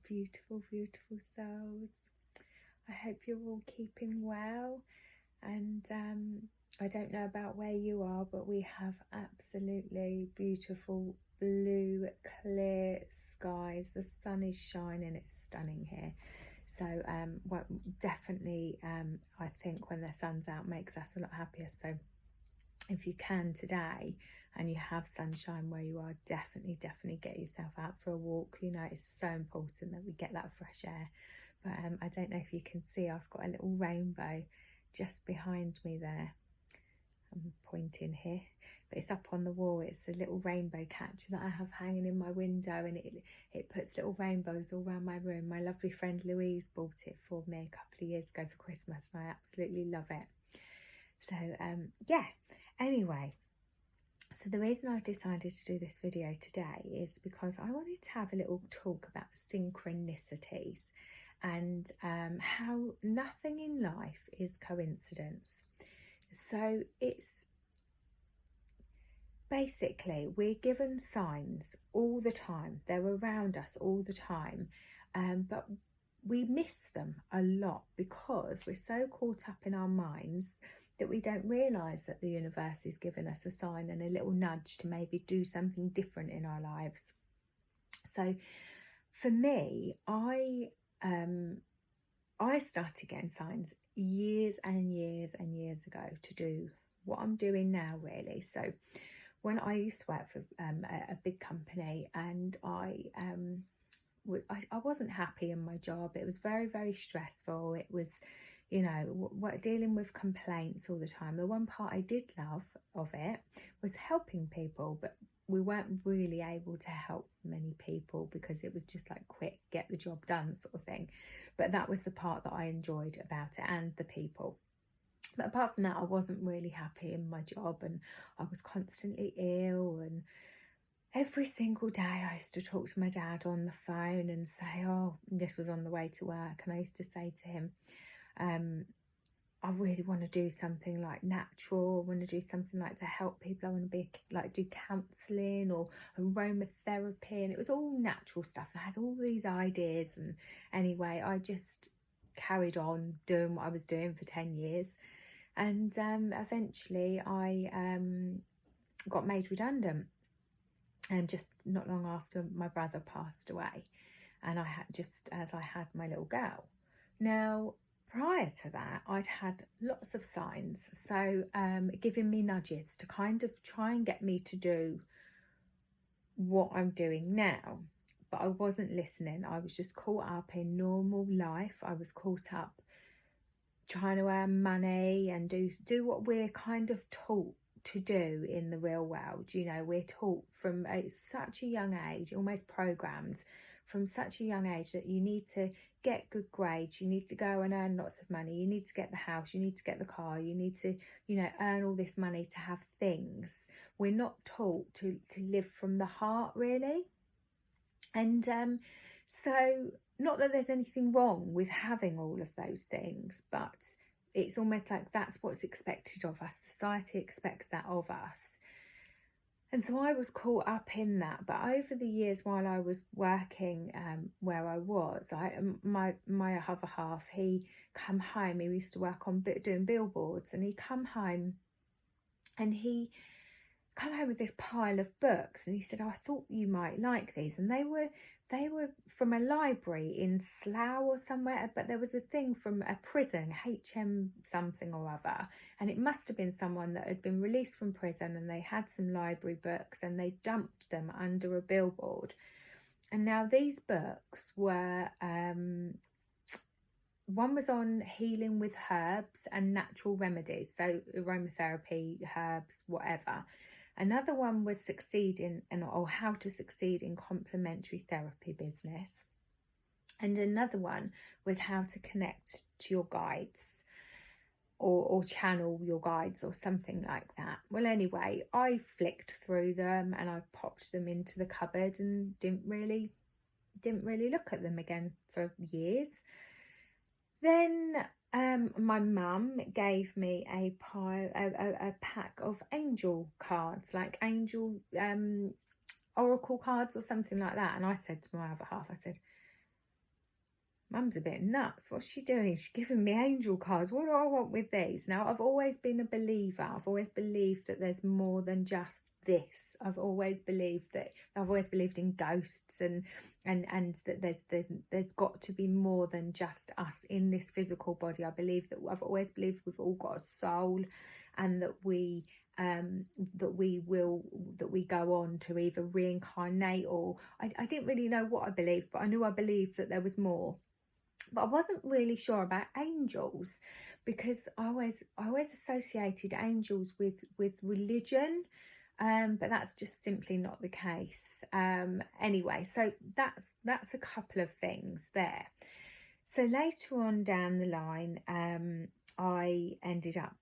beautiful, beautiful souls. I hope you're all keeping well, and I don't know about where you are, but we have absolutely beautiful blue clear skies. The sun is shining, it's stunning here. So well, definitely I think when the sun's out makes us a lot happier. So if you can today and you have sunshine where you are, definitely get yourself out for a walk. You know, it's so important that we get that fresh air. But I don't know if you can see, I've got a little rainbow just behind me there. I'm pointing here, but it's up on the wall. It's a little rainbow catcher that I have hanging in my window, and it puts little rainbows all around my room. My lovely friend Louise bought it for me a couple of years ago for Christmas, and I absolutely love it. So yeah, anyway, so the reason I decided to do this video today is because I wanted to have a little talk about synchronicities and how nothing in life is coincidence. So it's basically, we're given signs all the time. They're around us all the time, but we miss them a lot because we're so caught up in our minds that we don't realise that the universe is giving us a sign and a little nudge to maybe do something different in our lives. So for me, I started getting signs years and years and years ago to do what I'm doing now, really. So when I used to work for a big company, and I wasn't happy in my job. It was very, very stressful. It was, you know, dealing with complaints all the time. The one part I did love of it was helping people, but we weren't really able to help many people because it was just like quick, get the job done sort of thing. But that was the part that I enjoyed about it, and the people. But apart from that, I wasn't really happy in my job, and I was constantly ill, and every single day I used to talk to my dad on the phone and say, oh, this was on the way to work, and I used to say to him, I really want to do something like natural. I want to do something like to help people. I want to be like do counselling or aromatherapy, and it was all natural stuff. And I had all these ideas, and anyway, I just carried on doing what I was doing for 10 years, and eventually I got made redundant, and just not long after my brother passed away, and I had just as I had my little girl. Now, prior to that, I'd had lots of signs, so giving me nudges to kind of try and get me to do what I'm doing now. But I wasn't listening. I was just caught up in normal life. I was caught up trying to earn money and do what we're kind of taught to do in the real world. You know, we're taught from such a young age, almost programmed from such a young age, that you need to get good grades, you need to go and earn lots of money, you need to get the house, you need to get the car, you need to, you know, earn all this money to have things. We're not taught to live from the heart, really. And so not that there's anything wrong with having all of those things, but it's almost like that's what's expected of us. Society expects that of us. And so I was caught up in that. But over the years while I was working where I was, my other half, he come home. He used to work on doing billboards, and he come home with this pile of books, and he said, oh, I thought you might like these. And they were from a library in Slough or somewhere, but there was a thing from a prison, HM something or other, and it must have been someone that had been released from prison, and they had some library books and they dumped them under a billboard. And now these books were one was on healing with herbs and natural remedies, so aromatherapy, herbs, whatever. Another one was how to succeed in complementary therapy business. And another one was how to connect to your guides or channel your guides or something like that. Well, anyway, I flicked through them and I popped them into the cupboard and didn't really look at them again for years. Then my mum gave me a pack of angel cards, like angel oracle cards or something like that. And I said to my other half, I said, Mum's a bit nuts. What's she doing? She's giving me angel cards. What do I want with these? Now, I've always been a believer. I've always believed that there's more than just this. I've always believed in ghosts and that there's got to be more than just us in this physical body. I've always believed we've all got a soul, and that we go on to either reincarnate, or I didn't really know what I believed, but I knew I believed that there was more. But I wasn't really sure about angels, because I always associated angels with religion, but that's just simply not the case. Anyway, so that's a couple of things there. So later on down the line, I ended up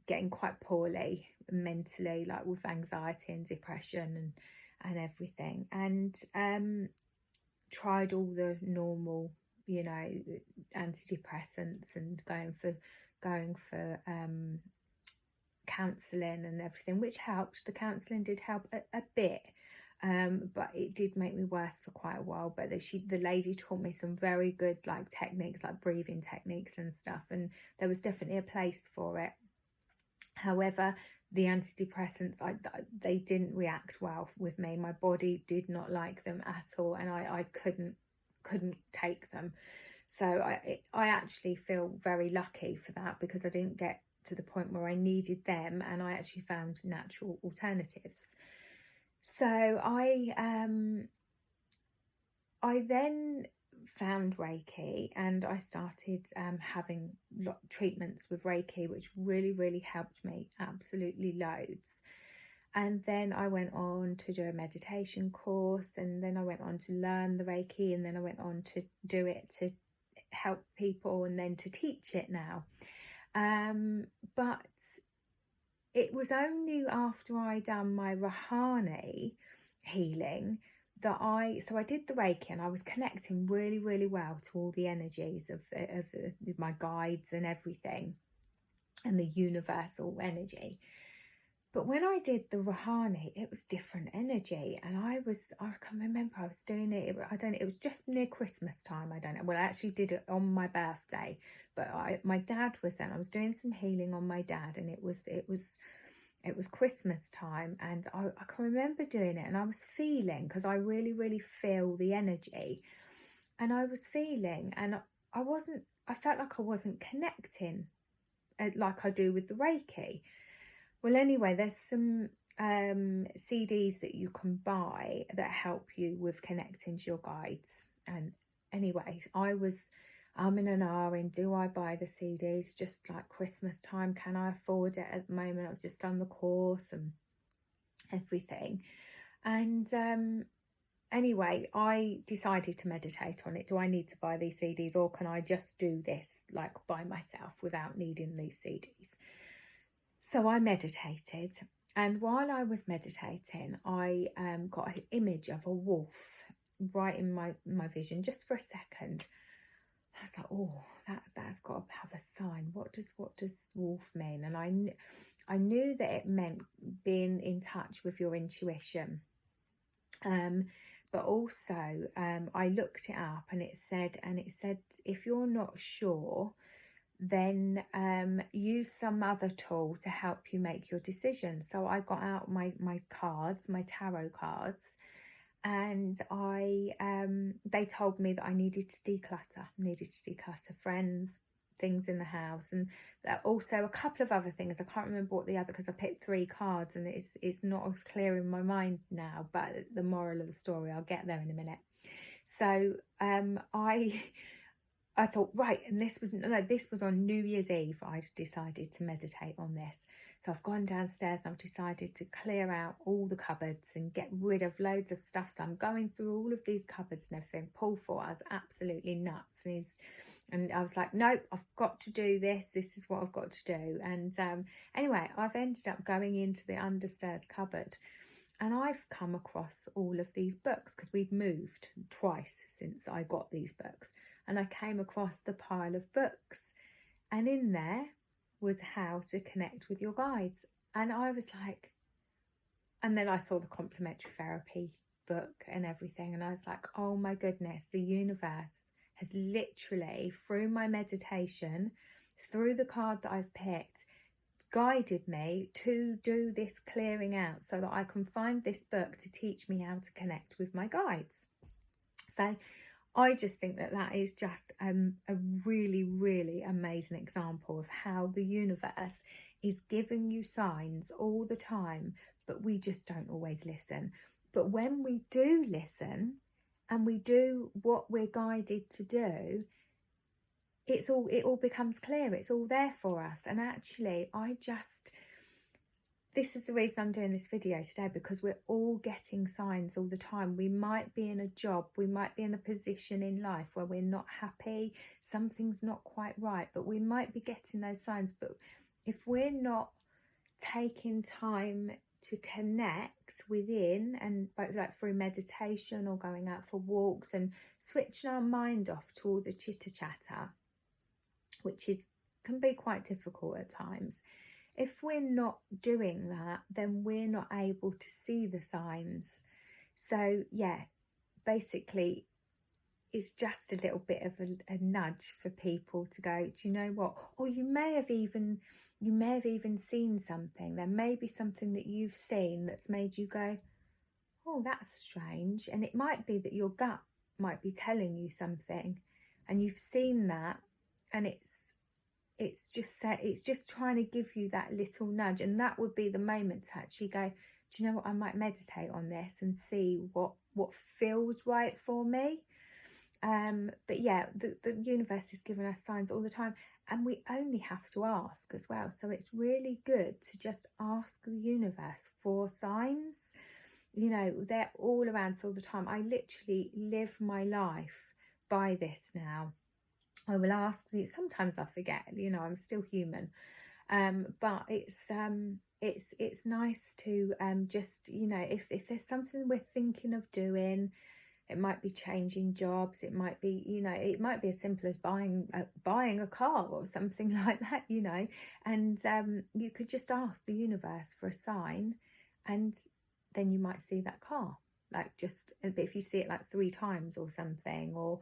getting quite poorly mentally, like with anxiety and depression and everything, and tried all the normal, antidepressants, and going for counselling and everything, which helped. The counselling did help a bit, but it did make me worse for quite a while. But the lady taught me some very good techniques, like breathing techniques and stuff, and there was definitely a place for it. However, the antidepressants, they didn't react well with me. My body did not like them at all, and I couldn't take them. So I actually feel very lucky for that, because I didn't get to the point where I needed them, and I actually found natural alternatives. So I then found Reiki, and I started having treatments with Reiki, which really helped me absolutely loads. And then I went on to do a meditation course, and then I went on to learn the Reiki, and then I went on to do it to help people, and then to teach it now. But it was only after I done my Rahani healing that I did the Reiki, and I was connecting really well to all the energies of my guides and everything, and the universal energy. But when I did the Rahani, it was different energy, and I can remember I was doing it. It was just near Christmas time. I don't know. Well, I actually did it on my birthday, but my dad was then. I was doing some healing on my dad, and it was Christmas time, and I can remember doing it, and I was feeling, because I really feel the energy, and I was feeling, and I felt like I wasn't connecting like I do with the Reiki. Well, anyway, there's some CDs that you can buy that help you with connecting to your guides. And anyway, I was in an in, do I buy the CDs? Just like Christmas time, can I afford it at the moment? I've just done the course and everything. And anyway, I decided to meditate on it. Do I need to buy these CDs, or can I just do this by myself without needing these CDs? So I meditated, and while I was meditating, I got an image of a wolf right in my vision, just for a second. I was like, oh, that's got to have a sign. What does wolf mean? And I knew that it meant being in touch with your intuition. But also I looked it up, and it said if you're not sure, then use some other tool to help you make your decision. So I got out my cards, my tarot cards, and they told me that I needed to declutter friends, things in the house, and also a couple of other things. I can't remember what the other, because I picked 3 cards, and it's not as clear in my mind now, but the moral of the story, I'll get there in a minute. So I thought, right, and this was on New Year's Eve. I'd decided to meditate on this. So I've gone downstairs, and I've decided to clear out all the cupboards and get rid of loads of stuff. So I'm going through all of these cupboards and everything. Paul thought I was absolutely nuts. And I was like, nope, I've got to do this. This is what I've got to do. And anyway, I've ended up going into the understairs cupboard, and I've come across all of these books, because we've moved twice since I got these books. And I came across the pile of books, and in there was how to connect with your guides. And I was like, and then I saw the complementary therapy book and everything, and I was like, oh my goodness, the universe has literally, through my meditation, through the card that I've picked, guided me to do this clearing out so that I can find this book to teach me how to connect with my guides. So I just think that that is just a really, really amazing example of how the universe is giving you signs all the time, but we just don't always listen. But when we do listen and we do what we're guided to do, it all becomes clear. It's all there for us. And actually, this is the reason I'm doing this video today, because we're all getting signs all the time. We might be in a job, we might be in a position in life where we're not happy, something's not quite right, but we might be getting those signs. But if we're not taking time to connect within, and like through meditation or going out for walks and switching our mind off to all the chitter chatter, which can be quite difficult at times. If we're not doing that, then we're not able to see the signs. So yeah, basically it's just a little bit of a nudge for people to go, do you know what? Or you may have even seen something. There may be something that you've seen that's made you go, oh, that's strange. And it might be that your gut might be telling you something, and you've seen that, and it's just trying to give you that little nudge. And that would be the moment to actually go, do you know what, I might meditate on this and see what feels right for me. But yeah, the universe is giving us signs all the time, and we only have to ask as well. So it's really good to just ask the universe for signs. You know, they're all around us all the time. I literally live my life by this now. I will ask you, sometimes I forget, you know, I'm still human. But it's nice to just, you know, if there's something we're thinking of doing, it might be changing jobs, it might be, you know, it might be as simple as buying a car or something like that, you know, and you could just ask the universe for a sign, and then you might see that car, like just, but if you see it like 3 times or something, or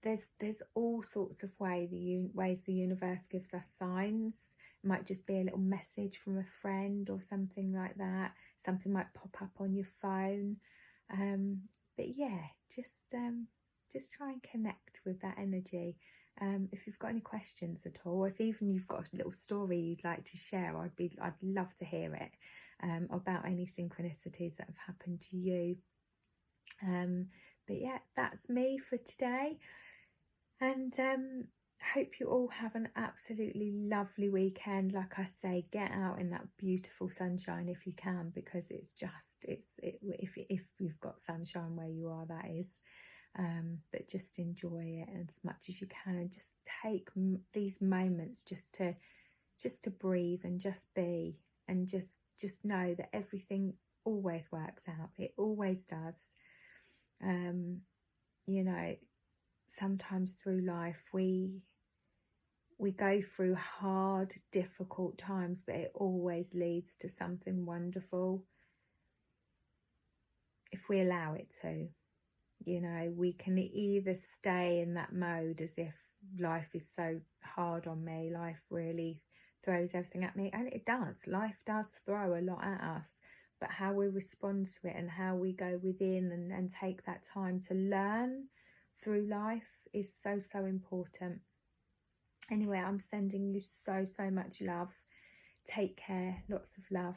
there's all sorts of ways the universe gives us signs. It might just be a little message from a friend or something like that. Something might pop up on your phone. But yeah, just try and connect with that energy. If you've got any questions at all, if even you've got a little story you'd like to share, I'd love to hear it, about any synchronicities that have happened to you. But yeah, that's me for today. And hope you all have an absolutely lovely weekend. Like I say, get out in that beautiful sunshine if you can, because if you've got sunshine where you are, that is. But just enjoy it as much as you can, and just take these moments just to breathe and just be, and just know that everything always works out. It always does. You know, sometimes through life we go through hard, difficult times, but it always leads to something wonderful if we allow it to. You know, we can either stay in that mode as if life is so hard on me, life really throws everything at me, and it does. Life does throw a lot at us, but how we respond to it and how we go within and take that time to learn through life is so important. Anyway, I'm sending you so much love. Take care. Lots of love.